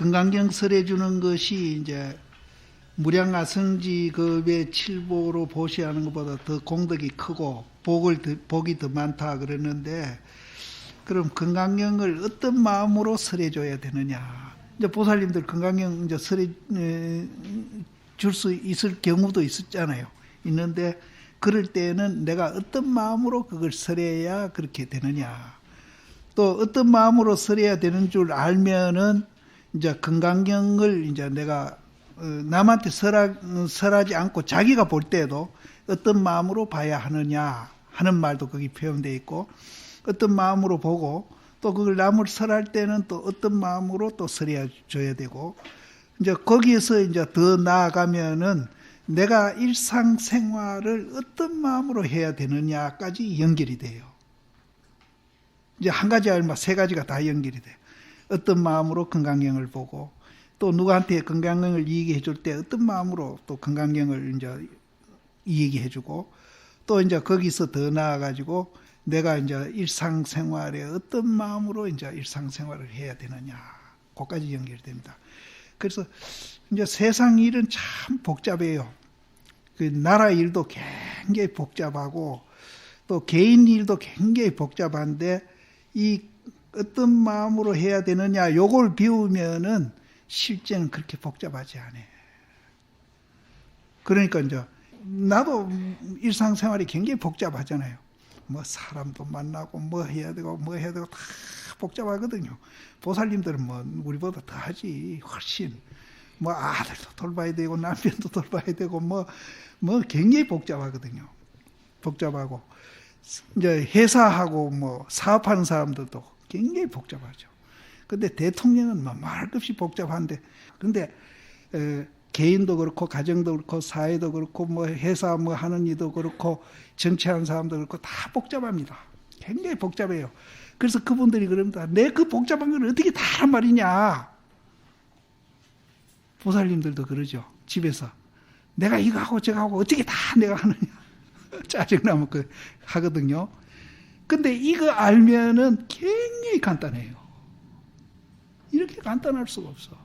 건강경 설해 주는 것이 이제 무량아성지급의 칠보로 보시하는 것보다 더 공덕이 크고 복이 더 많다 그랬는데, 그럼 건강경을 어떤 마음으로 설해 줘야 되느냐? 이제 보살님들 건강경 이제 설해 줄 수 있을 경우도 있었잖아요. 있는데 그럴 때는 내가 어떤 마음으로 그걸 설해야 그렇게 되느냐? 또 어떤 마음으로 설해야 되는 줄 알면은 이제 건강경을 이제 내가 남한테 설하지 않고 자기가 볼 때도 어떤 마음으로 봐야 하느냐 하는 말도 거기 표현되어 있고, 어떤 마음으로 보고 또 그걸 남을 설할 때는 또 어떤 마음으로 또 설해 줘야 되고, 이제 거기에서 이제 더 나아가면은 내가 일상생활을 어떤 마음으로 해야 되느냐까지 연결이 돼요. 이제 한 가지 아니면 세 가지가 다 연결이 돼요. 어떤 마음으로 건강경을 보고, 또 누구한테 건강경을 이야기해 줄 때 어떤 마음으로 또 건강경을 이제 이야기해 주고, 또 이제 거기서 더 나아가지고 내가 이제 일상생활에 어떤 마음으로 이제 일상생활을 해야 되느냐, 그것까지 연결됩니다. 그래서 이제 세상 일은 참 복잡해요. 그 나라 일도 굉장히 복잡하고 또 개인 일도 굉장히 복잡한데, 이 어떤 마음으로 해야 되느냐 요걸 배우면은 실제는 그렇게 복잡하지 않아요. 그러니까 이제 나도 일상생활이 굉장히 복잡하잖아요. 뭐 사람도 만나고 뭐 해야 되고 다 복잡하거든요. 보살님들은 뭐 우리보다 더 하지, 훨씬. 뭐 아들도 돌봐야 되고 남편도 돌봐야 되고 뭐 굉장히 복잡하거든요. 복잡하고 이제 회사하고 뭐 사업하는 사람들도 굉장히 복잡하죠. 근데 대통령은 뭐 말할 것 없이 복잡한데, 근데 개인도 그렇고 가정도 그렇고 사회도 그렇고 뭐 회사 뭐 하는 일도 그렇고 정치하는 사람도 그렇고 다 복잡합니다. 굉장히 복잡해요. 그래서 그분들이 그럽니다. 내 그 복잡한 걸 어떻게 다 하란 말이냐. 보살님들도 그러죠. 집에서 내가 이거 하고 저거 하고 어떻게 다 내가 하느냐. 짜증나면 하거든요. 근데 이거 알면은 굉장히 간단해요. 이렇게 간단할 수가 없어.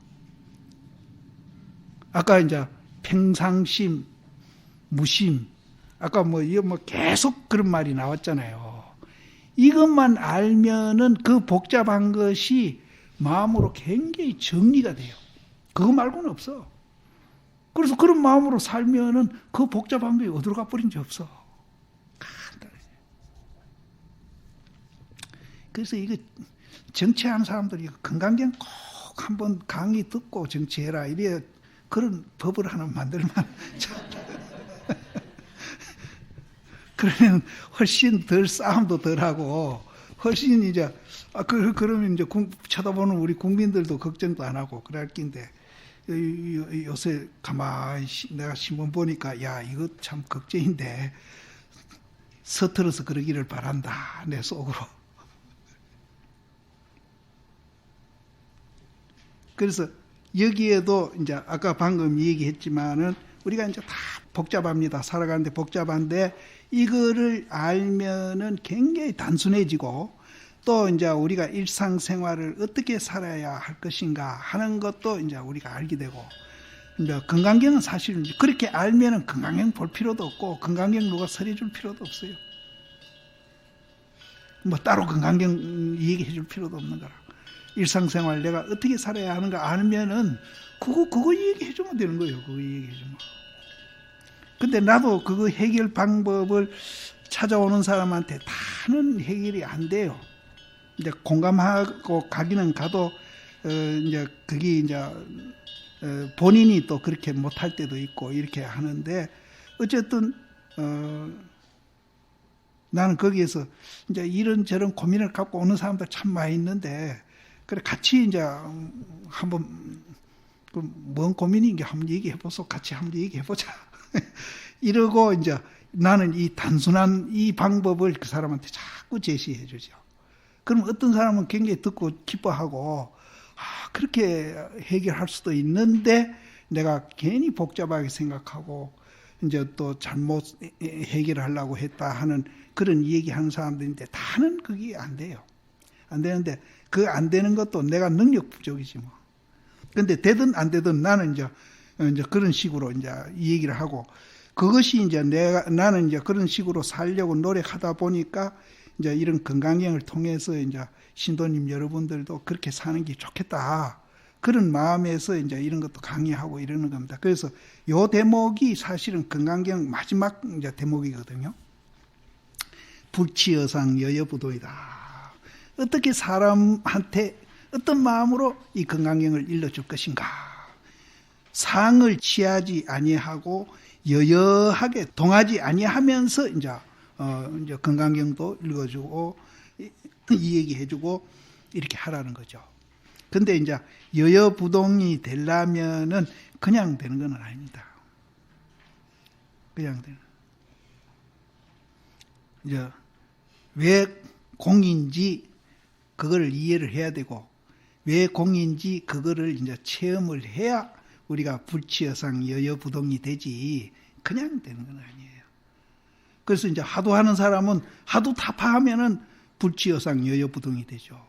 아까 이제 평상심, 무심, 아까 이거 계속 그런 말이 나왔잖아요. 이것만 알면은 그 복잡한 것이 마음으로 굉장히 정리가 돼요. 그거 말고는 없어. 그래서 그런 마음으로 살면은 그 복잡한 게 어디로 가버린 지 없어. 간단해. 그래서 이거 정치하는 사람들이 건강경 꼭 한번 강의 듣고 정치해라, 이래 그런 법을 하나 만들면 그러면 훨씬 덜 싸움도 덜하고 훨씬 이제 그러면 이제 쳐다보는 우리 국민들도 걱정도 안 하고 그럴 낀데, 요새 가만히 내가 신문 보니까 야 이거 참 걱정인데 서툴러서 그러기를 바란다, 내 속으로. 그래서 여기에도 이제 아까 방금 얘기했지만은 우리가 이제 다 복잡합니다. 살아가는데 복잡한데 이거를 알면은 굉장히 단순해지고, 또 이제 우리가 일상생활을 어떻게 살아야 할 것인가 하는 것도 이제 우리가 알게 되고, 이제 건강경은 사실 그렇게 알면은 건강경 볼 필요도 없고 건강경 누가 설해줄 필요도 없어요. 뭐 따로 건강경 얘기해 줄 필요도 없는 거라. 일상생활 내가 어떻게 살아야 하는가 알면은 그거 얘기해 주면 되는 거예요. 그거 얘기해 주면. 근데 나도 그거 해결 방법을 찾아오는 사람한테 다는 해결이 안 돼요. 이제 공감하고 가기는 가도 이제 그게 이제 본인이 또 그렇게 못할 때도 있고 이렇게 하는데, 어쨌든 나는 거기에서 이제 이런저런 고민을 갖고 오는 사람들 참 많이 있는데, 그래 같이 이제 한번 뭔 고민인지 한번 얘기해 보소. 같이 한번 얘기해 보자. 이러고 이제 나는 이 단순한 이 방법을 그 사람한테 자꾸 제시해 주죠. 그럼 어떤 사람은 굉장히 듣고 기뻐하고 그렇게 해결할 수도 있는데 내가 괜히 복잡하게 생각하고 이제 또 잘못 해결하려고 했다 하는 그런 얘기하는 사람들인데, 다는 그게 안 돼요. 안 되는데 그 안 되는 것도 내가 능력 부족이지 뭐. 근데 되든 안 되든 나는 이제 그런 식으로 이제 이 얘기를 하고, 그것이 이제 나는 이제 그런 식으로 살려고 노력하다 보니까 이제 이런 건강경을 통해서 이제 신도님 여러분들도 그렇게 사는 게 좋겠다. 그런 마음에서 이제 이런 것도 강의하고 이러는 겁니다. 그래서 요 대목이 사실은 건강경 마지막 이제 대목이거든요. 불치여상 여여부도이다. 어떻게 사람한테 어떤 마음으로 이 건강경을 일러줄 것인가. 상을 취하지 아니하고 여여하게 동하지 아니하면서 이제 건강경도 읽어주고 이 얘기해주고 이렇게 하라는 거죠. 근데 이제 여여부동이 되려면은 그냥 되는 건 아닙니다. 그냥 되는. 이제 왜 공인지 그거를 이해를 해야 되고, 왜 공인지 그거를 이제 체험을 해야 우리가 불치여상 여여부동이 되지 그냥 되는 건 아니에요. 그래서 이제 하도 하는 사람은 하도 타파하면은 불치여상 여여부동이 되죠.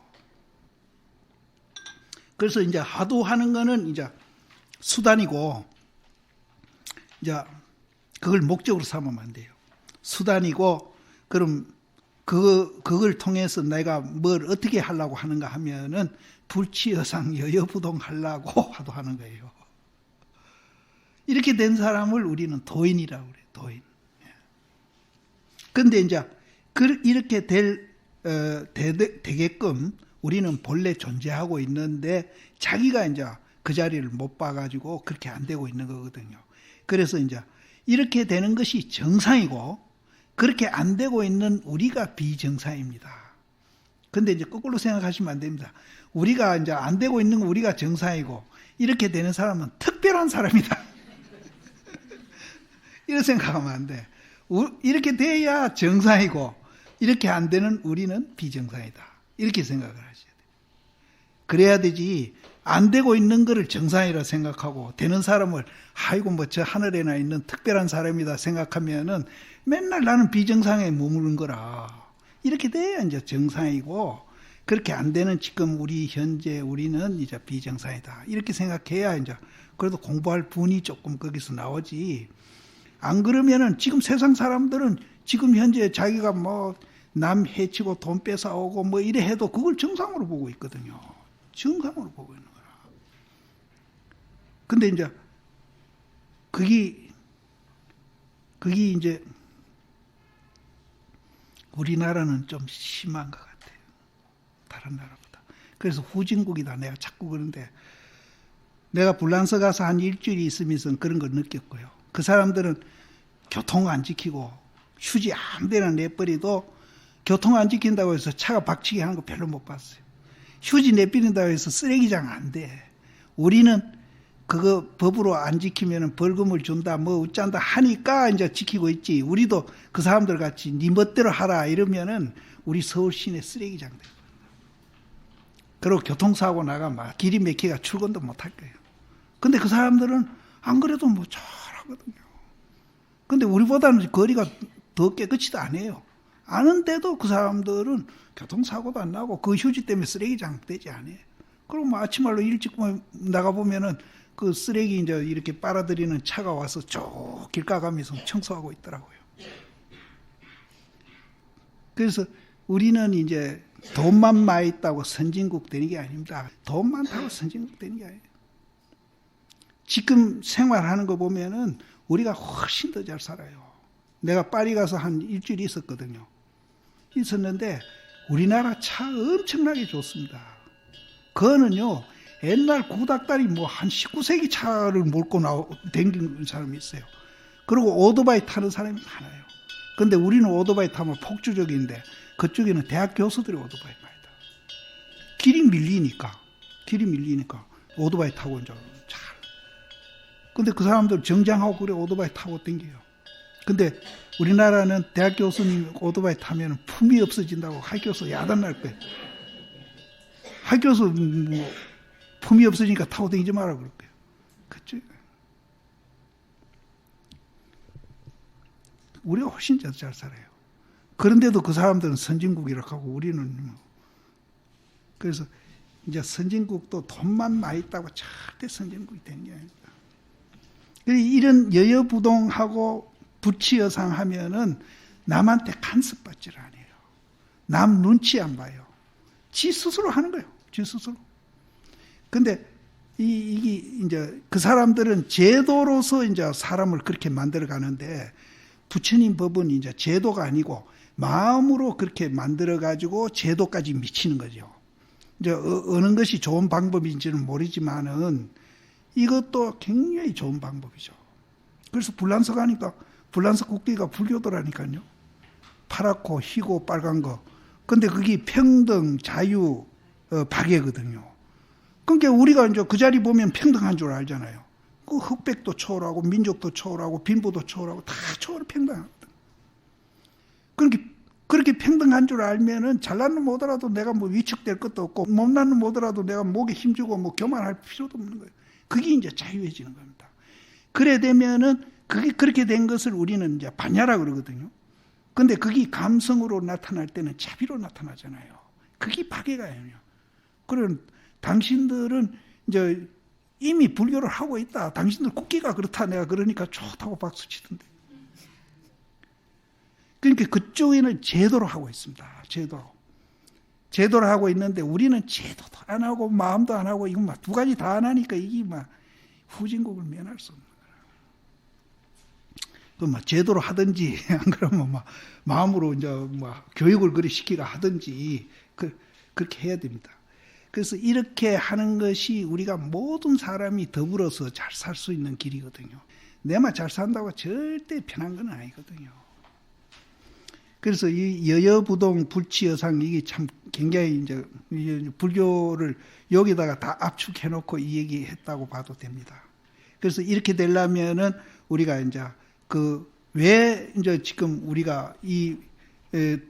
그래서 이제 하도 하는 거는 이제 수단이고, 이제 그걸 목적으로 삼으면 안 돼요. 수단이고, 그럼 그걸 통해서 내가 뭘 어떻게 하려고 하는가 하면은 불치여상 여여부동 하려고 하도 하는 거예요. 이렇게 된 사람을 우리는 도인이라고 그래요. 도인. 근데 이제 이렇게 되게끔 우리는 본래 존재하고 있는데 자기가 이제 그 자리를 못 봐가지고 그렇게 안 되고 있는 거거든요. 그래서 이제 이렇게 되는 것이 정상이고, 그렇게 안 되고 있는 우리가 비정상입니다. 근데 이제 거꾸로 생각하시면 안 됩니다. 우리가 이제 안 되고 있는 우리가 정상이고, 이렇게 되는 사람은 특별한 사람이다. 이런 생각하면 안 돼. 이렇게 돼야 정상이고, 이렇게 안 되는 우리는 비정상이다. 이렇게 생각을 하셔야 돼요. 그래야 되지, 안 되고 있는 거를 정상이라 생각하고, 되는 사람을, 아이고, 뭐, 저 하늘에나 있는 특별한 사람이다 생각하면은 맨날 나는 비정상에 머무른 거라. 이렇게 돼야 이제 정상이고, 그렇게 안 되는 지금 현재 우리는 이제 비정상이다. 이렇게 생각해야 이제, 그래도 공부할 분이 조금 거기서 나오지. 안 그러면은 지금 세상 사람들은 지금 현재 자기가 뭐 남 해치고 돈 뺏어오고 뭐 이래 해도 그걸 정상으로 보고 있거든요. 정상으로 보고 있는 거라. 근데 이제 그게 이제 우리나라는 좀 심한 것 같아요. 다른 나라보다. 그래서 후진국이다. 내가 자꾸 그러는데, 내가 불란서 가서 한 일주일 있으면서 그런 걸 느꼈고요. 그 사람들은 교통 안 지키고 휴지 아무 데나 내버려도 교통 안 지킨다고 해서 차가 박치기 하는 거 별로 못 봤어요. 휴지 내버린다고 해서 쓰레기장 안 돼. 우리는 그거 법으로 안 지키면 벌금을 준다 뭐 어쩐다 하니까 이제 지키고 있지. 우리도 그 사람들 같이 네 멋대로 하라 이러면은 우리 서울 시내 쓰레기장 돼. 그리고 교통사고 나가면 길이 막히가 출근도 못 할 거예요. 근데 그 사람들은 안 그래도 뭐 잘하거든요. 근데 우리보다는 거리가 더 깨끗이도 안 해요. 아는데도 그 사람들은 교통사고도 안 나고 그 휴지 때문에 쓰레기장 되지 않아요. 그리고 뭐 아침말로 일찍 나가보면은 그 쓰레기 이제 이렇게 빨아들이는 차가 와서 쭉 길 가가면서 청소하고 있더라고요. 그래서 우리는 이제 돈만 많이 있다고 선진국 되는 게 아닙니다. 돈 많다고 선진국 되는 게 아니에요. 지금 생활하는 거 보면은 우리가 훨씬 더 잘 살아요. 내가 파리 가서 한 일주일 있었거든요. 있었는데 우리나라 차 엄청나게 좋습니다. 그거는요, 옛날 구닥다리 뭐 한 19세기 차를 몰고 댕기는 사람이 있어요. 그리고 오토바이 타는 사람이 많아요. 근데 우리는 오토바이 타면 폭주적인데 그쪽에는 대학 교수들이 오토바이 많이 타요. 길이 밀리니까 오토바이 타고 이제 잘. 근데 그 사람들 정장하고 그래 오토바이 타고 댕겨요. 근데 우리나라는 대학 교수님 오토바이 타면 품이 없어진다고 학교에서 야단날 거예요. 학교에서 뭐 품이 없어지니까 타고 다니지 마라 그럴 거예요. 그쵸? 우리가 훨씬 잘 살아요. 그런데도 그 사람들은 선진국이라고 하고 우리는 뭐. 그래서 이제 선진국도 돈만 많이 있다고 절대 선진국이 되는 게 아닙니다. 이런 여여부동하고 부치여상 하면은 남한테 간섭받지를 않아요. 남 눈치 안 봐요. 지 스스로 하는 거예요. 지 스스로. 근데 이게 이제 그 사람들은 제도로서 이제 사람을 그렇게 만들어 가는데 부처님 법은 이제 제도가 아니고 마음으로 그렇게 만들어 가지고 제도까지 미치는 거죠. 이제 어느 것이 좋은 방법인지는 모르지만은 이것도 굉장히 좋은 방법이죠. 그래서 불란서 가니까 불란서 국기가 불교도라니까요. 파랗고 희고 빨간 거. 근데 그게 평등, 자유, 박애거든요. 그러니까 우리가 이제 그 자리 보면 평등한 줄 알잖아요. 그 흑백도 초월하고 민족도 초월하고 빈부도 초월하고 다 초월 평등하거든. 그렇게 평등한 줄 알면은 잘난 놈 오더라도 내가 뭐 위축될 것도 없고 못난 놈 오더라도 내가 목에 힘주고 뭐 교만할 필요도 없는 거예요. 그게 이제 자유해지는 겁니다. 그래 되면은 그게 그렇게 된 것을 우리는 이제 반야라 그러거든요. 근데 그게 감성으로 나타날 때는 자비로 나타나잖아요. 그게 박애가 아니에요. 그런 당신들은 이제 이미 불교를 하고 있다. 당신들 국기가 그렇다. 내가 그러니까 좋다고 박수 치던데. 그러니까 그쪽에는 제도로 하고 있습니다. 제도로 하고 있는데 우리는 제도도 안 하고 마음도 안 하고 이거 막 두 가지 다 안 하니까 이게 막 후진국을 면할 수 없는 거예요. 또 막 제도로 하든지 안 그러면 막 마음으로 이제 막 교육을 그리 시키가 하든지 그렇게 해야 됩니다. 그래서 이렇게 하는 것이 우리가 모든 사람이 더불어서 잘 살 수 있는 길이거든요. 내만 잘 산다고 절대 편한 건 아니거든요. 그래서 이 여여부동 불치여상 이게 참 굉장히 이제 불교를 여기다가 다 압축해놓고 이 얘기했다고 봐도 됩니다. 그래서 이렇게 되려면은 우리가 이제 왜 이제 지금 우리가 이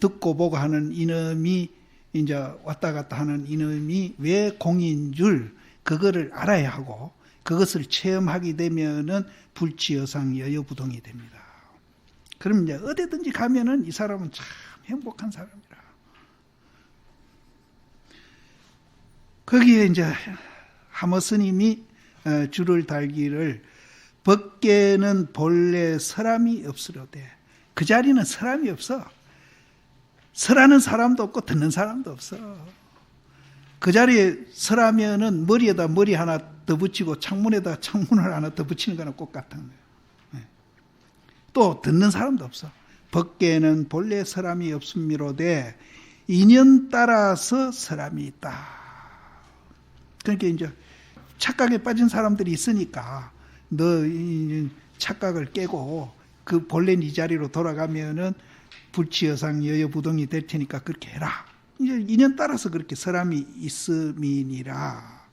듣고 보고 하는 이놈이 이제 왔다 갔다 하는 이놈이 왜 공인 줄 그거를 알아야 하고 그것을 체험하게 되면은 불치여상 여여부동이 됩니다. 그럼 이제 어디든지 가면은 이 사람은 참 행복한 사람이라. 거기에 이제 하모 스님이 줄을 달기를 법계는 본래 사람이 없으로되 그 자리는 사람이 없어. 설하는 사람도 없고 듣는 사람도 없어. 그 자리에 설하면은 머리에다 머리 하나 더 붙이고 창문에다 창문을 하나 더 붙이는 거는 똑같은 거예요. 또 듣는 사람도 없어. 법계는 본래 사람이 없음이로되 인연 따라서 사람이 있다. 그러니까 이제 착각에 빠진 사람들이 있으니까 너 착각을 깨고 그 본래 네 자리로 돌아가면은 불치여상 여여부동이 될 테니까 그렇게 해라. 이제 인연 따라서 그렇게 사람이 있음이니라.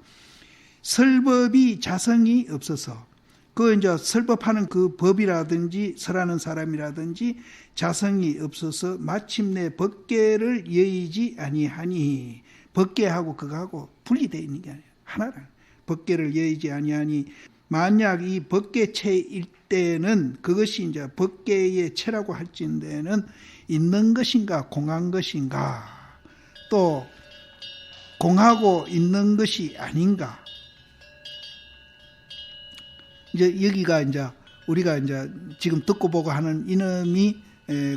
설법이 자성이 없어서 그 이제 설법하는 그 법이라든지 설하는 사람이라든지 자성이 없어서 마침내 법계를 여의지 아니하니 법계하고 그거하고 분리되어 있는 게 아니에요. 하나라. 법계를 여의지 아니하니 만약 이 법계체일 때는 그것이 이제 법계의 체라고 할진대는 있는 것인가 공한 것인가 또 공하고 있는 것이 아닌가. 이제 여기가 이제 우리가 이제 지금 듣고 보고 하는 이놈이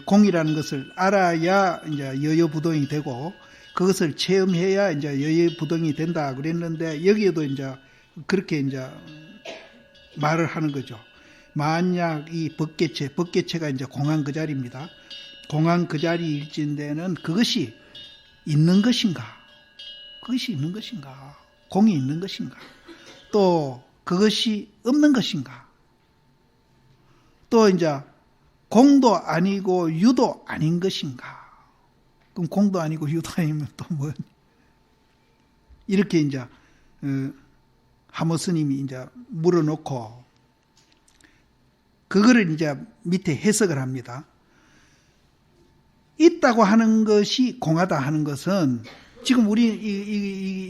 공이라는 것을 알아야 이제 여여부동이 되고 그것을 체험해야 이제 여여부동이 된다 그랬는데 여기에도 이제 그렇게 이제 말을 하는 거죠. 만약 이 법계체가 이제 공한 그 자리입니다. 공한 그 자리일진데는 그것이 있는 것인가? 그것이 있는 것인가? 공이 있는 것인가? 또 그것이 없는 것인가? 또 이제 공도 아니고 유도 아닌 것인가? 그럼 공도 아니고 유도 아니면 또 뭐? 이렇게 이제 하모 스님이 이제 물어놓고 그거를 이제 밑에 해석을 합니다. 있다고 하는 것이 공하다 하는 것은 지금 우리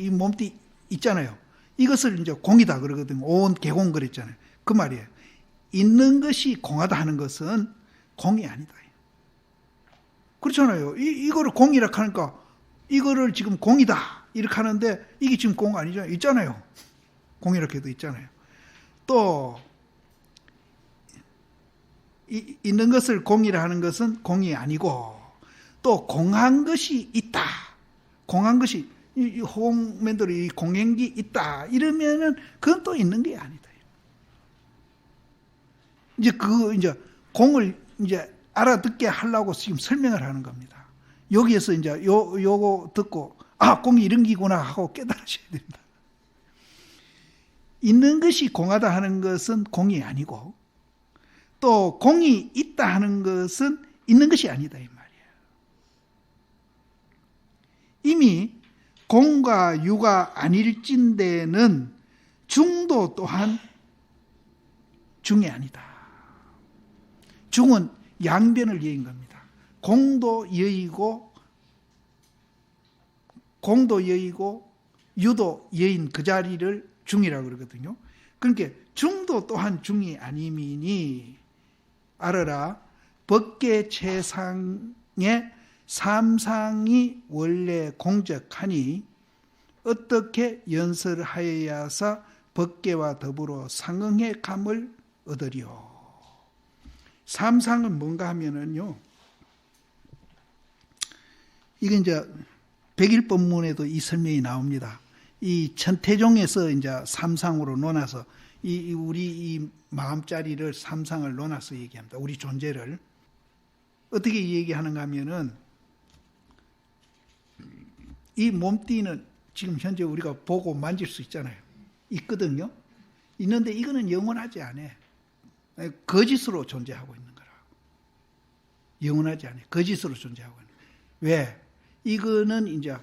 이 몸띠 있잖아요. 이것을 이제 공이다 그러거든요. 온 개공 그랬잖아요. 그 말이에요. 있는 것이 공하다 하는 것은 공이 아니다. 그렇잖아요. 이거를 공이라 하니까 이거를 지금 공이다 이렇게 하는데 이게 지금 공 아니잖아요. 있잖아요. 공 이렇게 도 있잖아요. 또 있는 것을 공이라 하는 것은 공이 아니고 또 공한 것이 있다. 공한 것이 이 호응맨들이 이 공행기 있다. 이러면은 그건 또 있는 게 아니다. 이제 공을 이제 알아듣게 하려고 지금 설명을 하는 겁니다. 여기에서 이제 요거 듣고 공이 이런 기구나 하고 깨달으셔야 됩니다. 있는 것이 공하다 하는 것은 공이 아니고 또 공이 있다 하는 것은 있는 것이 아니다 이 말이에요. 이미 공과 유가 아닐진대는 중도 또한 중이 아니다. 중은 양변을 여인 겁니다. 공도 여의고 유도 여인 그 자리를 중이라고 그러거든요. 그러니까 중도 또한 중이 아니미니 알아라. 법계체상의 삼상이 원래 공적하니 어떻게 연설하여야사 법계와 더불어 상응의 감을 얻으리요. 삼상은 뭔가 하면은요, 이게 이제 백일법문에도 이 설명이 나옵니다. 이 천태종에서 이제 삼상으로 논아서 우리 이 마음자리를 삼상을 논아서 얘기합니다. 우리 존재를 어떻게 얘기하는가 하면은 이 몸띠는 지금 현재 우리가 보고 만질 수 있잖아요. 있거든요. 있는데 이거는 영원하지 않아. 거짓으로 존재하고 있는 거라. 영원하지 않아. 거짓으로 존재하고 있는 거라. 왜? 이거는 이제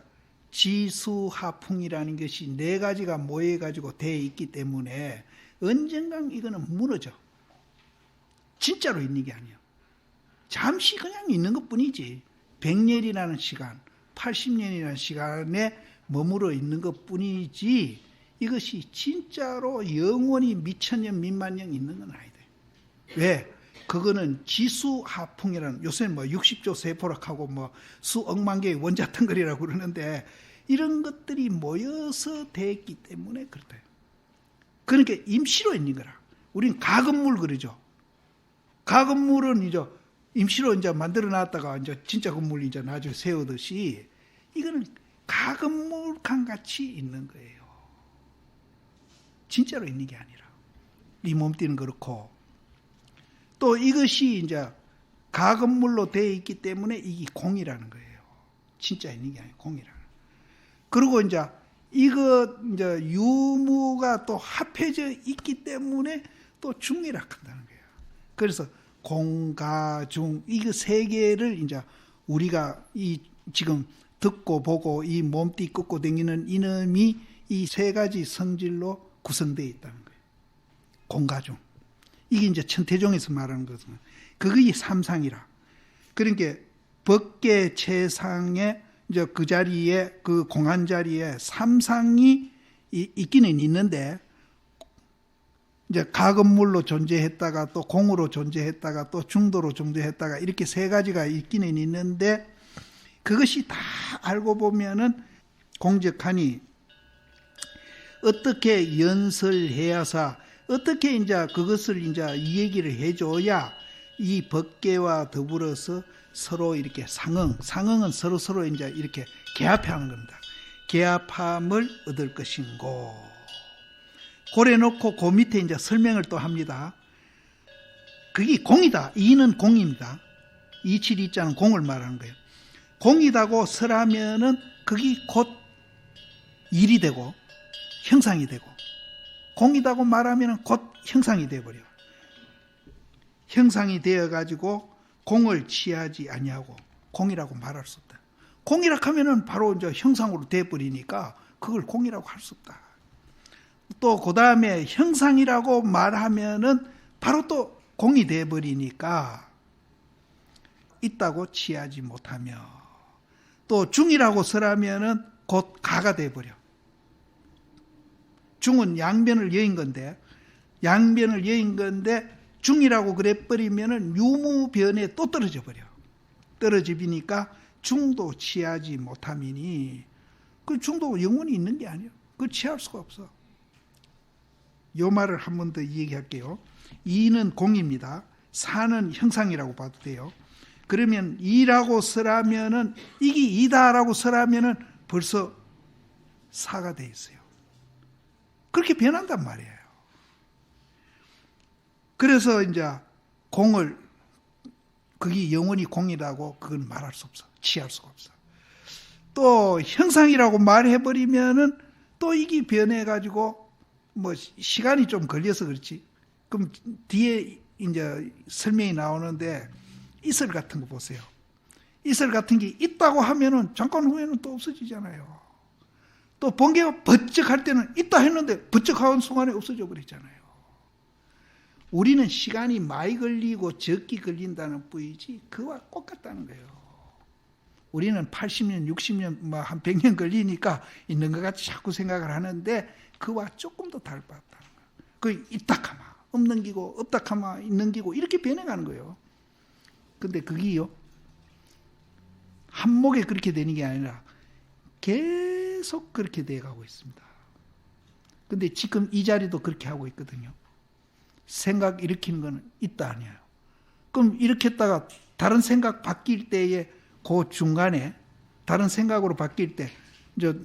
지수하풍이라는 것이 네 가지가 모여가지고 돼 있기 때문에 언젠간 이거는 무너져. 진짜로 있는 게 아니에요. 잠시 그냥 있는 것 뿐이지. 100년이라는 시간, 80년이라는 시간에 머물러 있는 것 뿐이지 이것이 진짜로 영원히 미천년, 민만년 있는 건 아니다. 왜? 그거는 지수하풍이라는, 요새는 뭐 60조 세포락하고 뭐 수억만 개의 원자덩거리라고 그러는데 이런 것들이 모여서 됐기 때문에 그렇다. 그러니까 임시로 있는 거라. 우린 가금물 그러죠. 가금물은 이제 임시로 이제 만들어 놨다가 이제 진짜 건물 이제 나중에 세우듯이 이거는 가금물칸 같이 있는 거예요. 진짜로 있는 게 아니라. 이 몸띠는 그렇고 또 이것이 이제 가금물로 되어 있기 때문에 이게 공이라는 거예요. 진짜 있는 게 아니고 공이라는. 그리고 이제 이거 이제 유무가 또 합해져 있기 때문에 또 중이라 한다는 거예요. 그래서 공가중 이거 세 개를 이제 우리가 이 지금 듣고 보고 이 몸띠 끄고 다니는 이놈이 이 세 가지 성질로 구성되어 있다는 거예요. 공가중. 이게 이제 천태종에서 말하는 것은 그게 삼상이라. 그러니까 법계체상의 이제 그 자리에 그 공한 자리에 삼상이 있기는 있는데 이제 가금물로 존재했다가 또 공으로 존재했다가 또 중도로 존재했다가 이렇게 세 가지가 있기는 있는데 그것이 다 알고 보면은 공적하니 어떻게 연설해야사 어떻게 이제 그것을 이제 이 얘기를 해줘야 이 법계와 더불어서 서로 이렇게 상응은 서로 이제 이렇게 개합하는 겁니다. 개합함을 얻을 것인고. 고래 놓고 그 밑에 이제 설명을 또 합니다. 그게 공이다. 이는 공입니다. 272자는 공을 말하는 거예요. 공이다고 설하면은 그게 곧 일이 되고 형상이 되고 공이다고 말하면 곧 형상이 되어버려. 형상이 되어가지고 공을 취하지 아니하고 공이라고 말할 수 없다. 공이라고 하면은 바로 이제 형상으로 되어버리니까 그걸 공이라고 할 수 없다. 또 그 다음에 형상이라고 말하면은 바로 또 공이 되어버리니까 있다고 취하지 못하며 또 중이라고 설하면은 곧 가가 되어버려. 중은 양변을 여인 건데 중이라고 그래버리면은 유무변에 또 떨어져 버려. 떨어지니까 중도 취하지 못함이니 그 중도 영원히 있는 게 아니에요. 그걸 취할 수가 없어. 요 말을 한 번 더 얘기할게요. 이는 공입니다. 사는 형상이라고 봐도 돼요. 그러면 이라고 쓰라면은 이게 이다라고 쓰라면은 벌써 사가 돼 있어요. 그렇게 변한단 말이에요. 그래서 이제 공을 그게 영원히 공이라고 그건 말할 수 없어. 취할 수가 없어. 또 형상이라고 말해버리면은 또 이게 변해가지고 뭐 시간이 좀 걸려서 그렇지. 그럼 뒤에 이제 설명이 나오는데 이슬 같은 거 보세요. 이슬 같은 게 있다고 하면은 잠깐 후에는 또 없어지잖아요. 또 번개가 번쩍할 때는 있다 했는데 번쩍하는 순간에 없어져 버리잖아요. 우리는 시간이 많이 걸리고 적게 걸린다는 뿐이지 그와 똑같다는 거예요. 우리는 80년, 60년, 한 100년 걸리니까 있는 것 같이 자꾸 생각을 하는데 그와 조금 더 다르다는 거예요. 그 있다 하마 없는 기고 없다 하마 있는 기고 이렇게 변해가는 거예요. 근데 그게요 한목에 그렇게 되는 게 아니라 계속 그렇게 돼가고 있습니다. 근데 지금 이 자리도 그렇게 하고 있거든요. 생각 일으키는 거는 있다 아니에요. 그럼 이렇게 했다가 다른 생각 바뀔 때에 그 중간에 다른 생각으로 바뀔 때 이제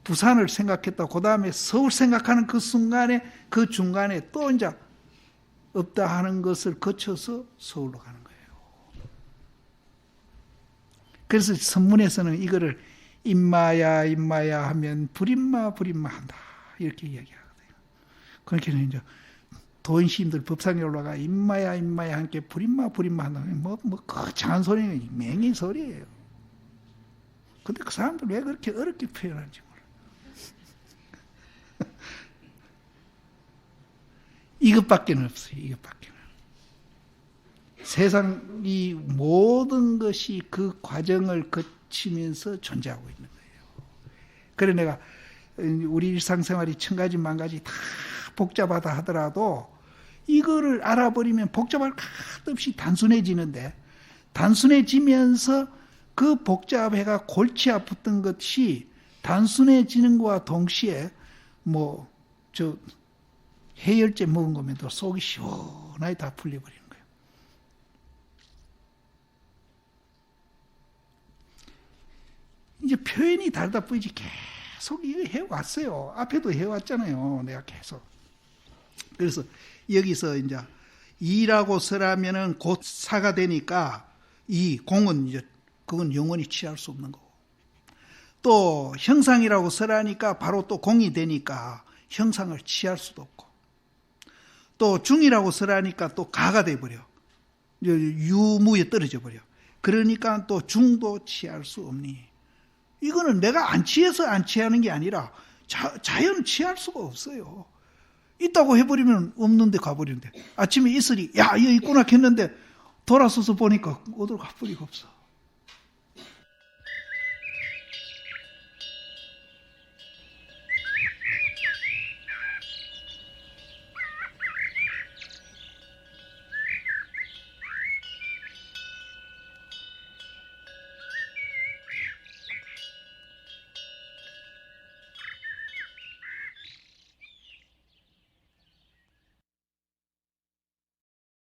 부산을 생각했다 그 다음에 서울 생각하는 그 순간에 그 중간에 또 이제 없다 하는 것을 거쳐서 서울로 가는 거예요. 그래서 선문에서는 이거를 임마야 임마야 하면 불임마 불임마 한다 이렇게 이야기하거든요. 그렇게 이제 도인시인들 법상에 올라가 임마야 임마야 함께 불임마 불임마 한다. 그 장한 소리는 맹인 소리예요. 근데 그 사람들 왜 그렇게 어렵게 표현하는지 몰라. 이것밖에는 없어요. 이것밖에는. 세상이 모든 것이 그 과정을 거치면서 존재하고 있는 거예요. 그래 내가 우리 일상생활이 천가지 만가지 다 복잡하다 하더라도 이거를 알아버리면 복잡할 것 없이 단순해지는데 단순해지면서 그 복잡해가 골치 아팠던 것이 단순해지는 것과 동시에 해열제 먹은 거면 또 속이 시원하게 다 풀려버리는 거예요. 이제 표현이 다르다 뿐이지 계속 이거 해왔어요. 앞에도 해왔잖아요. 내가 계속. 그래서 여기서 이제 이라고 쓰라면은 곧 사가 되니까 이 공은 이제 그건 영원히 취할 수 없는 거고. 또 형상이라고 쓰라니까 바로 또 공이 되니까 형상을 취할 수도 없고. 또 중이라고 쓰라니까 또 가가 돼버려. 유무에 떨어져 버려. 그러니까 또 중도 취할 수 없니. 이거는 내가 안 취해서 안 취하는 게 아니라 자연 취할 수가 없어요. 있다고 해버리면 없는데 가버리는데 아침에 이슬이 야 여기 있구나 했는데 돌아서서 보니까 어디로 가버리고 없어.